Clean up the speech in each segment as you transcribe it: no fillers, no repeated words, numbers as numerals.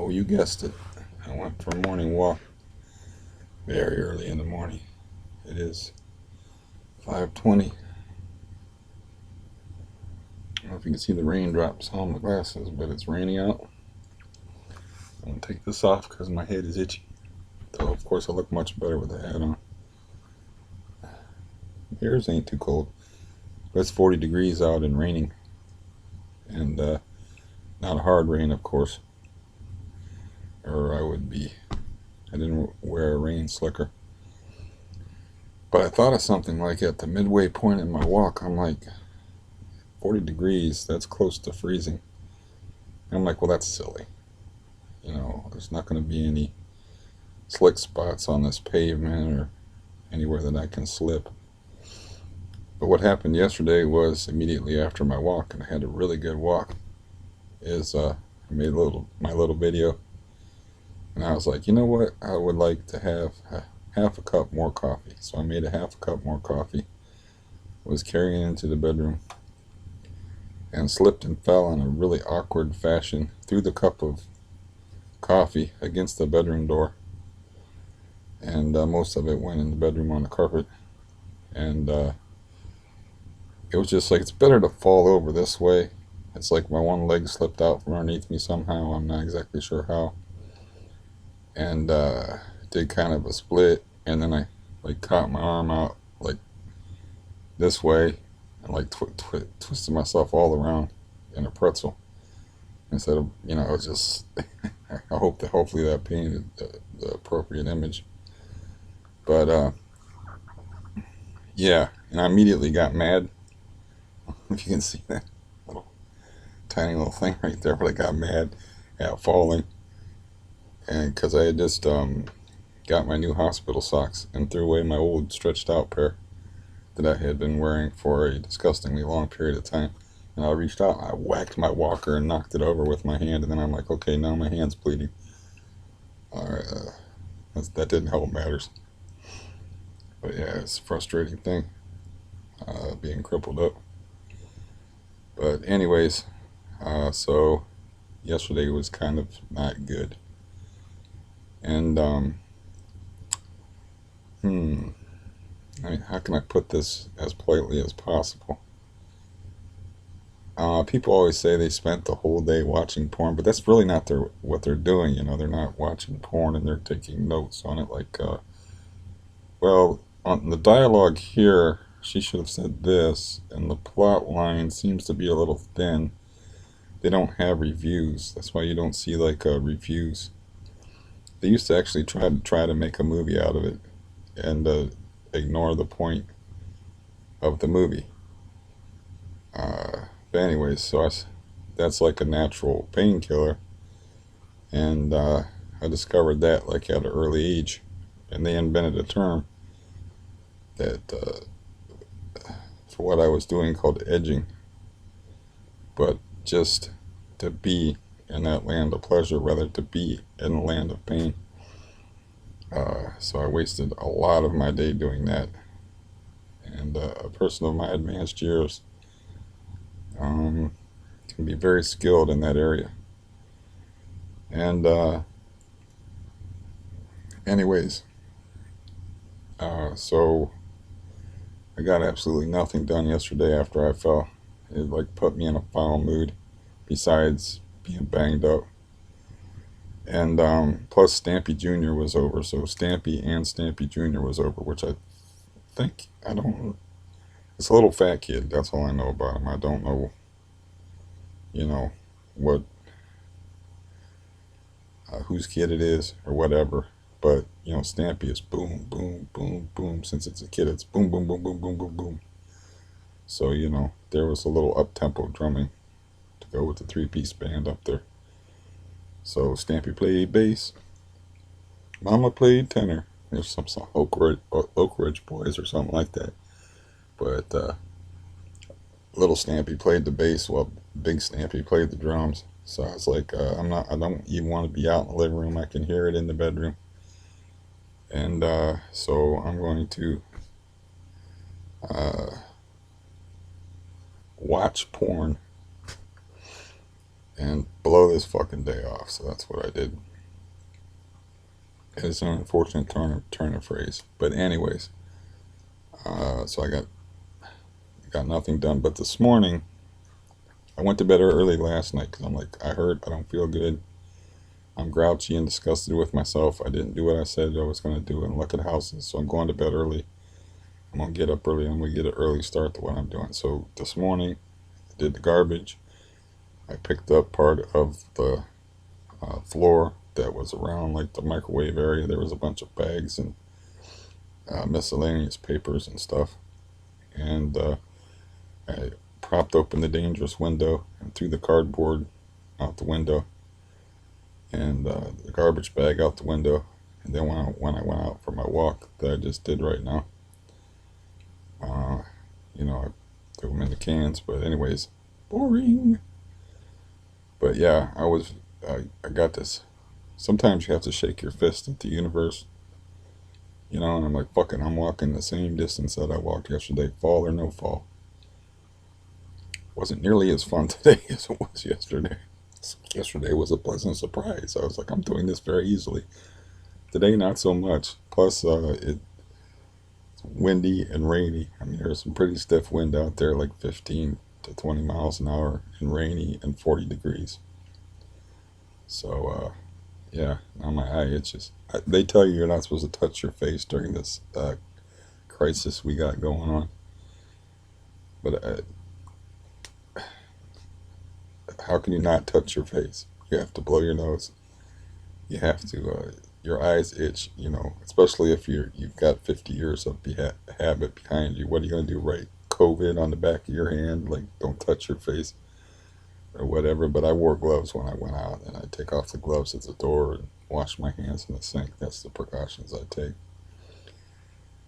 Oh, you guessed it. I went for a morning walk very early in the morning. It is 5:20. I don't know if you can see the raindrops on my glasses, but it's raining out. I'm going to take this off because my head is itchy. So, of course, I look much better with the hat on. Yours ain't too cold. But it's 40 degrees out and raining. And not a hard rain, of course. Or I didn't wear a rain slicker. But I thought of something like at the midway point in my walk, I'm like, 40 degrees, that's close to freezing. And I'm like, well, that's silly. There's not going to be any slick spots on this pavement or anywhere that I can slip. But what happened yesterday was immediately after my walk, and I had a really good walk, is I made my little video, and I was like, you know what, I would like to have half a cup more coffee. So I made a half a cup more coffee, was carrying it into the bedroom, and slipped and fell in a really awkward fashion through the cup of coffee against the bedroom door, and most of it went in the bedroom on the carpet. And it was just like, it's better to fall over this way. It's like my one leg slipped out from underneath me somehow. I'm not exactly sure how. And did kind of a split, and then I like caught my arm out like this way, and like twisted myself all around in a pretzel instead of, it was just I hope that hopefully that painted the appropriate image. But yeah, and I immediately got mad. If you can see that little tiny little thing right there, but I got mad at falling, and because I had just got my new hospital socks and threw away my old stretched out pair that I had been wearing for a disgustingly long period of time. And I reached out, I whacked my walker and knocked it over with my hand, and then I'm like, okay, now my hand's bleeding. All right, that didn't help matters. But yeah, it's a frustrating thing, being crippled up. But anyways, so yesterday was kind of not good. And I mean, how can I put this as politely as possible? People always say they spent the whole day watching porn, but that's really not what they're doing. They're not watching porn and they're taking notes on it. Like, well, on the dialogue here, she should have said this, and the plot line seems to be a little thin. They don't have reviews. That's why you don't see like reviews. They used to actually try to make a movie out of it and ignore the point of the movie. But anyways, that's like a natural painkiller, and I discovered that like at an early age, and they invented a term that for what I was doing called edging, but just to be in that land of pleasure rather to be in the land of pain. So I wasted a lot of my day doing that, and a person of my advanced years can be very skilled in that area. And anyways, so I got absolutely nothing done yesterday after I fell. It like put me in a foul mood, besides being banged up. And plus Stampy Jr. was over, so Stampy and Stampy Jr. was over, which I think, I don't, it's a little fat kid, that's all I know about him. I don't know, what, whose kid it is or whatever. But, Stampy is boom, boom, boom, boom. Since it's a kid, it's boom, boom, boom, boom, boom, boom, boom. So, there was a little up-tempo drumming to go with the three-piece band up there. So Stampy played bass, Mama played tenor. There's some Oak Ridge Boys or something like that. But little Stampy played the bass while Big Stampy played the drums. So I was like, I don't even want to be out in the living room. I can hear it in the bedroom. And so I'm going to watch porn and blow this fucking day off, so that's what I did. It's an unfortunate turn of phrase, but anyways, so I got nothing done. But this morning, I went to bed early last night because I'm like, I don't feel good. I'm grouchy and disgusted with myself. I didn't do what I said I was going to do and look at houses, so I'm going to bed early. I'm going to get up early. I'm going to get an early start to what I'm doing. So this morning, I did the garbage. I picked up part of the floor that was around like the microwave area. There was a bunch of bags and miscellaneous papers and stuff. And I propped open the dangerous window and threw the cardboard out the window and the garbage bag out the window. And then when I went out for my walk that I just did right now, uh, I threw them in the cans. But anyways, boring. But yeah, I got this. Sometimes you have to shake your fist at the universe, and I'm like, fuck it, I'm walking the same distance that I walked yesterday, fall or no fall. Wasn't nearly as fun today as it was yesterday. Yesterday was a pleasant surprise. I was like, I'm doing this very easily. Today, not so much. Plus, it's windy and rainy. I mean, there's some pretty stiff wind out there, like 15 to 20 miles an hour, and rainy and 40 degrees. So, yeah, now my eye itches. They tell you you're not supposed to touch your face during this crisis we got going on. But how can you not touch your face? You have to blow your nose. You have to. Your eyes itch. Especially if you've got 50 years of habit behind you. What are you gonna do? Write COVID on the back of your hand? Like, don't touch your face or whatever. But I wore gloves when I went out, and I take off the gloves at the door and wash my hands in the sink. That's the precautions I take.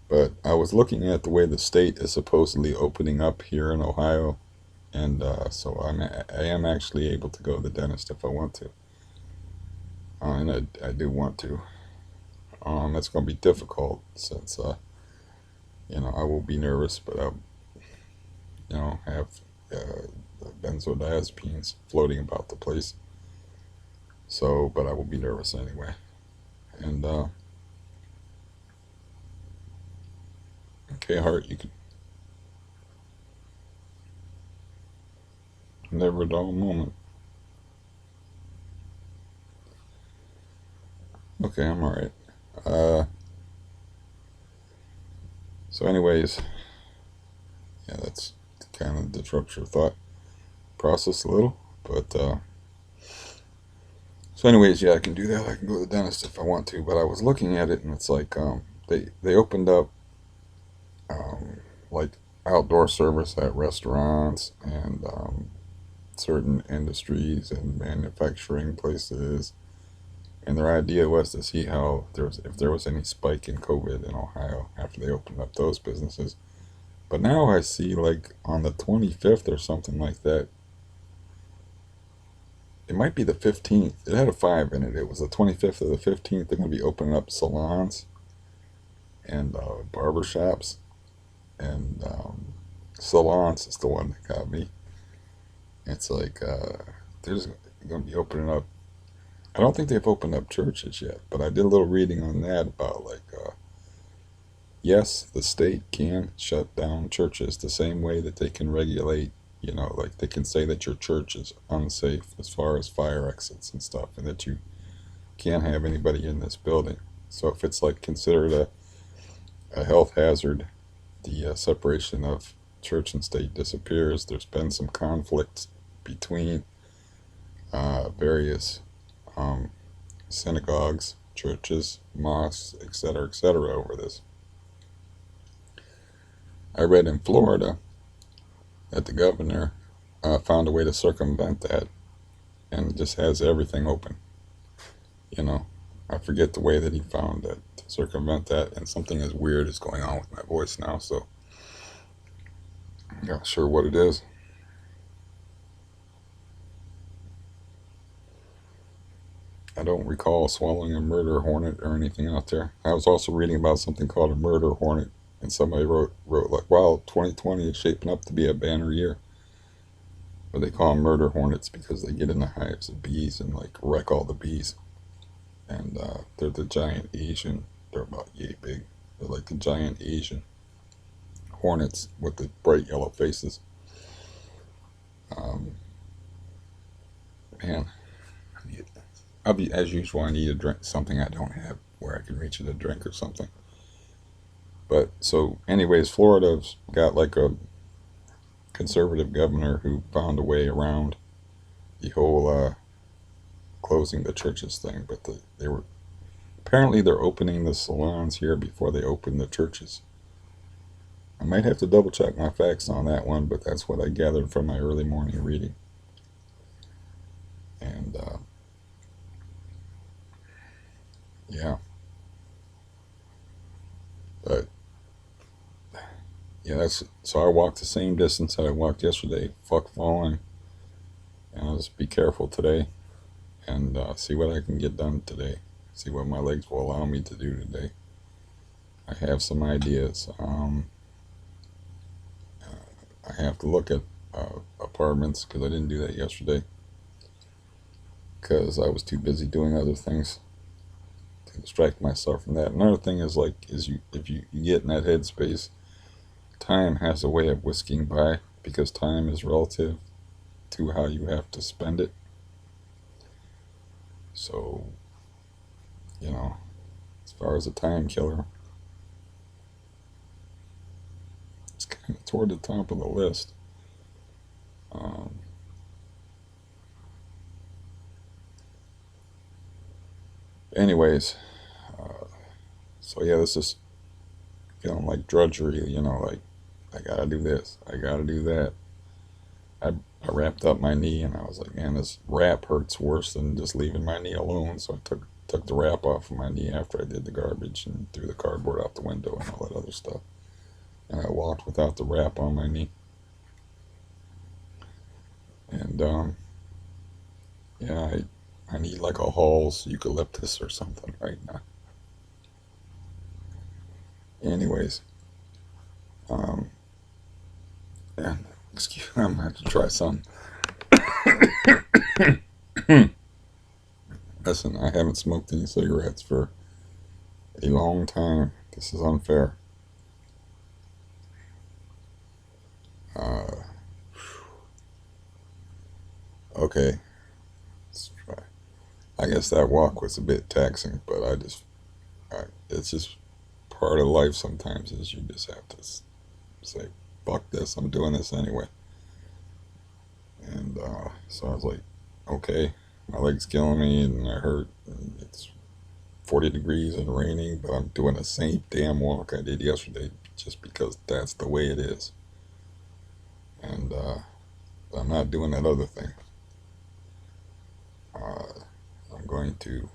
But I was looking at the way the state is supposedly opening up here in Ohio, and so I am actually able to go to the dentist if I want to, and I do want to. It's going to be difficult since I will be nervous, but I have benzodiazepines floating about the place. So, but I will be nervous anyway, and okay, heart, you can never a dull moment. Okay, I'm all right. Uh, so, anyways, yeah, that's kind of disrupts your thought process a little, but so, anyways, yeah, I can do that. I can go to the dentist if I want to, but I was looking at it, and it's like they opened up um, like outdoor service at restaurants and certain industries and manufacturing places. And their idea was to see how if there was any spike in COVID in Ohio after they opened up those businesses. But now I see like on the 25th or something like that. It might be the 15th. It had a 5 in it. It was the 25th or the 15th. They're going to be opening up salons and barber shops. And salons is the one that got me. It's like they're just going to be opening up. I don't think they've opened up churches yet, but I did a little reading on that about like, yes, the state can shut down churches the same way that they can regulate, like they can say that your church is unsafe as far as fire exits and stuff, and that you can't have anybody in this building. So if it's like considered a health hazard, the separation of church and state disappears. There's been some conflict between various um, synagogues, churches, mosques, etc., over this. I read in Florida that the governor found a way to circumvent that and just has everything open. You know, I forget the way that he found it to circumvent that, and something as weird is going on with my voice now, so I'm not sure what it is. I don't recall swallowing a murder hornet or anything out there. I was also reading about something called a murder hornet, and somebody wrote like, "Wow, 2020 is shaping up to be a banner year." but they call them murder hornets because they get in the hives of bees and like wreck all the bees. And they're the giant Asian. They're about yay big. They're like the giant Asian hornets with the bright yellow faces. Um, Man, as usual, I need a drink, something I don't have where I can reach it a drink or something. But so, anyways, Florida's got like a conservative governor who found a way around the whole closing the churches thing. But they were apparently they're opening the salons here before they open the churches. I might have to double check my facts on that one, but that's what I gathered from my early morning reading. And yeah, but yeah, that's so I walked the same distance that I walked yesterday. Fuck falling, and I'll just be careful today and see what I can get done today. See what my legs will allow me to do today. I have some ideas. I have to look at apartments because I didn't do that yesterday because I was too busy doing other things to distract myself from that. Another thing is if you get in that headspace, time has a way of whisking by because time is relative to how you have to spend it. So, you know, as far as a time killer, it's kind of toward the top of the list. Um, Anyways, uh, so yeah, this is feeling like drudgery, like I gotta do this, I gotta do that. I wrapped up my knee and I was like, man, this wrap hurts worse than just leaving my knee alone. So I took the wrap off of my knee after I did the garbage and threw the cardboard out the window and all that other stuff. And I walked without the wrap on my knee. And yeah, I need like a Hall's eucalyptus or something right now. Anyways, um, and excuse me, I'm gonna have to try some. Listen, I haven't smoked any cigarettes for a long time. This is unfair. Uh, okay, let's try. I guess that walk was a bit taxing, but it's just part of life sometimes is you just have to say, fuck this, I'm doing this anyway. And so I was like, okay, my leg's killing me and I hurt. And it's 40 degrees and raining, but I'm doing the same damn walk I did yesterday just because that's the way it is. And I'm not doing that other thing. Uh, I'm going to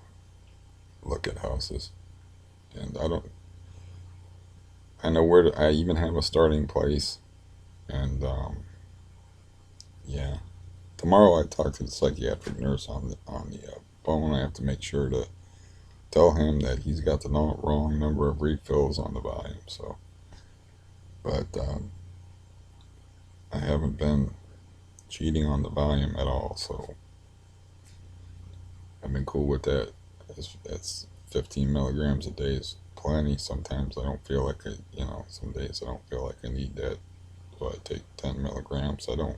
look at houses. And I know I even have a starting place. And yeah, tomorrow I talk to the psychiatric nurse on the phone. I have to make sure to tell him that he's got the wrong number of refills on the volume. So, but I haven't been cheating on the volume at all. So I've been cool with that. It's 15 milligrams a day is plenty. Sometimes I don't feel like some days I don't feel like I need that. So I take 10 milligrams. I don't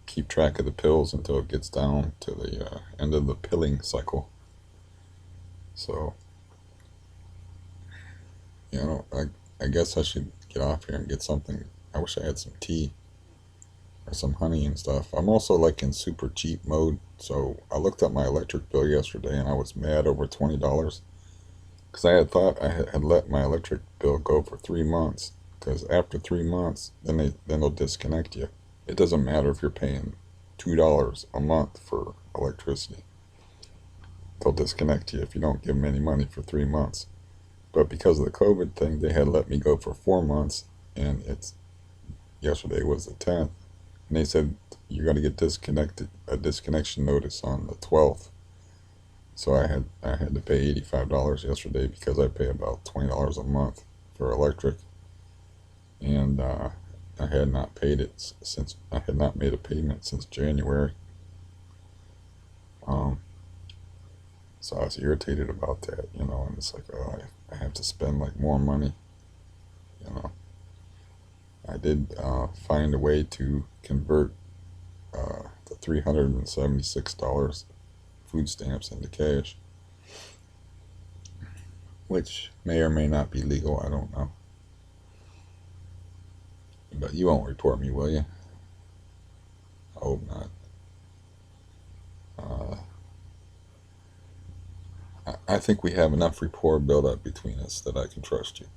keep track of the pills until it gets down to the end of the pilling cycle. So, I guess I should get off here and get something. I wish I had some tea or some honey and stuff. I'm also like in super cheap mode. So I looked up my electric bill yesterday and I was mad over $20 because I had thought I had let my electric bill go for 3 months. Because after 3 months, then they'll disconnect you. It doesn't matter if you're paying $2 a month for electricity. They'll disconnect you if you don't give them any money for 3 months. But because of the COVID thing, they had let me go for 4 months, and yesterday was the 10th, and they said you're going to get a disconnection notice on the 12th. So I had to pay $85 yesterday because I pay about $20 a month for electric, and I had not paid it since I had not made a payment since January. Um, so I was irritated about that, and it's like, oh, I have to spend like more money, you know. I did find a way to convert the $376 food stamps into cash, which may or may not be legal. I don't know. But you won't report me, will you? I hope not. Uh, I think we have enough rapport built up between us that I can trust you.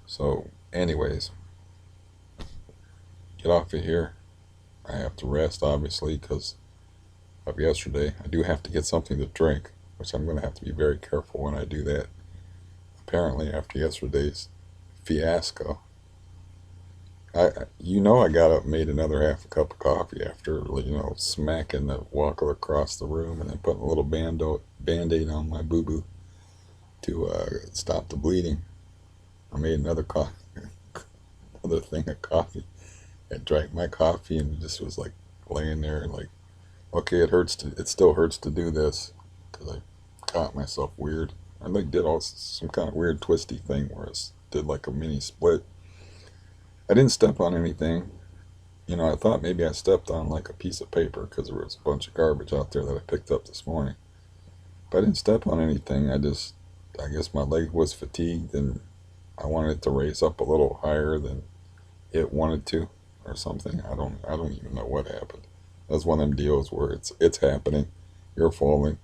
So, anyways, get off of here. I have to rest, obviously, because of yesterday. I do have to get something to drink, which I'm going to have to be very careful when I do that. Apparently, after yesterday's fiasco, I got up and made another half a cup of coffee after, smacking the walker across the room and then putting a little band-aid on my boo-boo to stop the bleeding. I made another thing of coffee. I drank my coffee and just was like laying there and like, okay, it still hurts to do this because I caught myself weird. I like did all some kind of weird twisty thing where I did like a mini split. I didn't step on anything. I thought maybe I stepped on like a piece of paper because there was a bunch of garbage out there that I picked up this morning. But I didn't step on anything. I guess my leg was fatigued and I wanted it to raise up a little higher than it wanted to, or something. I don't even know what happened. That's one of them deals where it's happening. You're falling.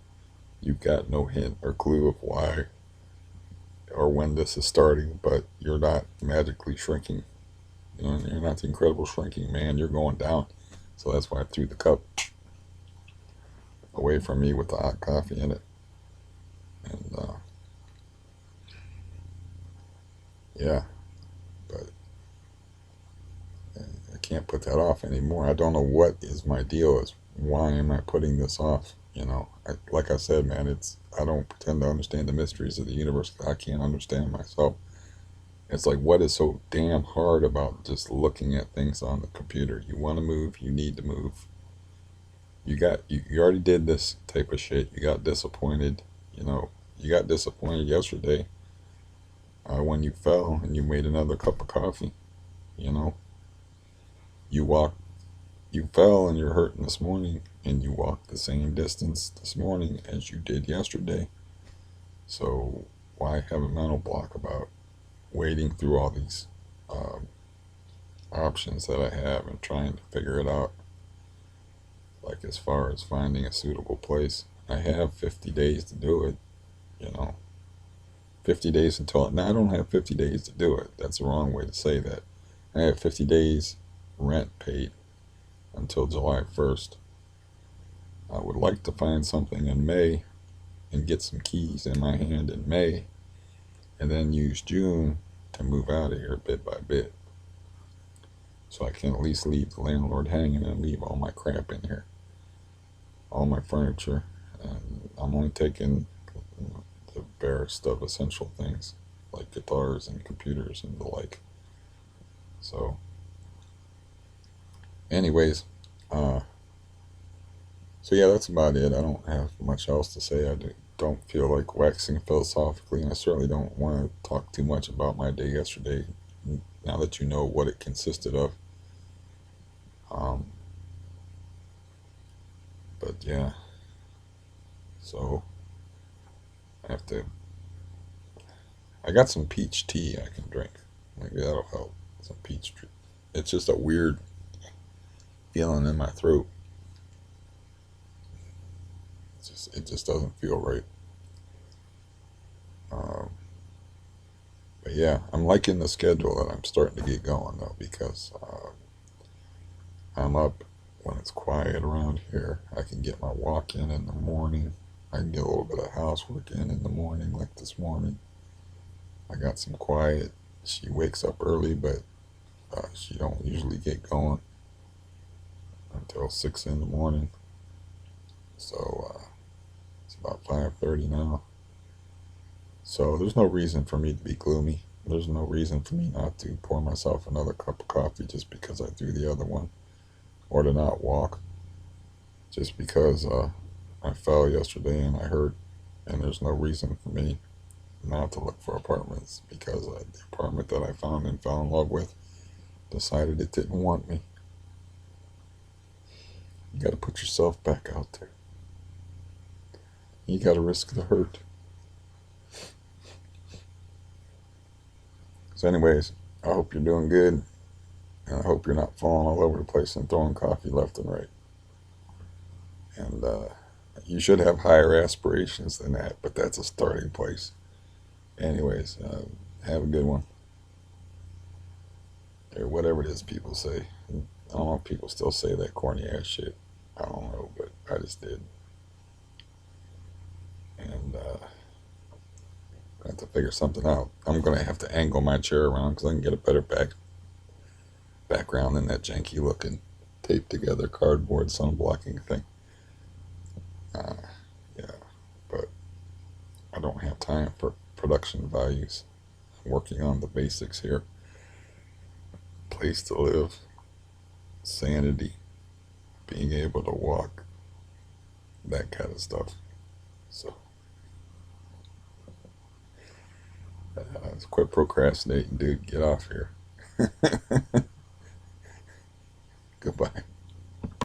You've got no hint or clue of why or when this is starting, but you're not magically shrinking. You're not the incredible shrinking man. You're going down. So that's why I threw the cup away from me with the hot coffee in it. And yeah, but I can't put that off anymore. I don't know what is my deal is. Why am I putting this off? Like I said, man, I don't pretend to understand the mysteries of the universe. I can't understand myself. It's like, what is so damn hard about just looking at things on the computer? You want to move, you need to move. You already did this type of shit. You got disappointed. You got disappointed yesterday when you fell and you made another cup of coffee. You know, you walked, you fell and you're hurting this morning, and you walked the same distance this morning as you did yesterday. So why have a mental block about wading through all these um, options that I have and trying to figure it out? Like, as far as finding a suitable place, I have 50 days to do it. You know, 50 days until. Now, I don't have 50 days to do it. That's the wrong way to say that. I have 50 days rent paid until July 1st. I would like to find something in May and get some keys in my hand in May, and then use June to move out of here bit by bit. So I can at least leave the landlord hanging and leave all my crap in here, all my furniture. And I'm only taking the barest of essential things like guitars and computers and the like. So, anyways, uh, so yeah, that's about it. I don't have much else to say. Don't feel like waxing philosophically, and I certainly don't want to talk too much about my day yesterday. Now that you know what it consisted of, um, but yeah, so I have to. I got some peach tea I can drink. Maybe that'll help. Some peach tea. It's just a weird feeling in my throat. It just doesn't feel right. Um, but yeah, I'm liking the schedule that I'm starting to get going though, because I'm up when it's quiet around here. I can get my walk in the morning. I can get a little bit of housework in the morning, like this morning. I got some quiet. She wakes up early, but she don't usually get going until 6 in the morning. So it's about 5:30 now. So there's no reason for me to be gloomy. There's no reason for me not to pour myself another cup of coffee just because I threw the other one, or to not walk just because I fell yesterday and I hurt. And there's no reason for me not to look for apartments because the apartment that I found and fell in love with decided it didn't want me. You got to put yourself back out there. You got to risk the hurt. So, anyways, I hope you're doing good. And I hope you're not falling all over the place and throwing coffee left and right. And you should have higher aspirations than that, but that's a starting place. Anyways, have a good one. Or whatever it is people say. I don't know if people still say that corny ass shit. I don't know, but I just did. And I have to figure something out. I'm going to have to angle my chair around because I can get a better background than that janky looking taped together cardboard sun blocking thing. Uh, yeah, but I don't have time for production values. I'm working on the basics here. Place to live, sanity, being able to walk, that kind of stuff. So quit procrastinating, dude. Get off here.